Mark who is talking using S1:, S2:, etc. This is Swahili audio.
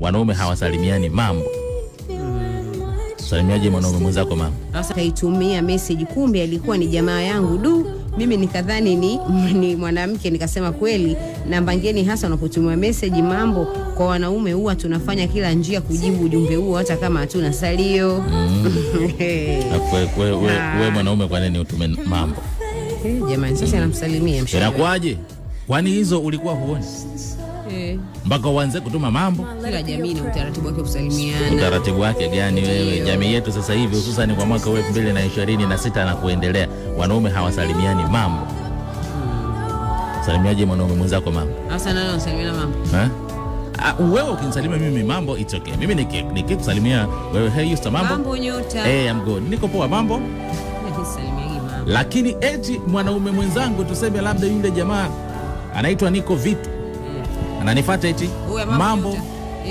S1: wanaume hawasalimiani mambo. Salimiaje mwanaume mwenzako mambo?
S2: Sasa kaitumia message, kumbe alikuwa ni jamaa yangu. Mimi nikadhani ni mwanamke, nikasema kweli namba ngeni hasa unapotumia message mambo. Kwa wanaume huwa tunafanya kila njia kujibu ujumbe huo hata kama hatuna salio.
S1: Wewe mwanaume kwa nini utume mambo?
S2: Jamani sasa anamsalimia mshikaji.
S1: Inakuaje? Kwani hizo ulikuwa huoni? Mpaka uanze kutuma mambo.
S2: Kila jamii na utaratibu wake kusalimiana.
S1: Utaratibu wake gani wewe? Jamii yetu sasa hivi hususan kwa mwaka 2026 na kuendelea, wanaume hawasalimiani mambo. Salimiaje mwanaume mwenzako mambo?
S2: Sasa nani anasalimiana mambo?
S1: Wewe ukinisalimia mimi mambo it's okay. Mimi nikikusalimia wewe hey Yusta mambo?
S2: Mambo nyota.
S1: I'm good. Niko poa mambo?
S2: Nikisalimiana mambo.
S1: Lakini eti mwanaume mwenzangu tuseme labda yule jamaa anaitwa Niko Vitu. Ananifuata eti mambo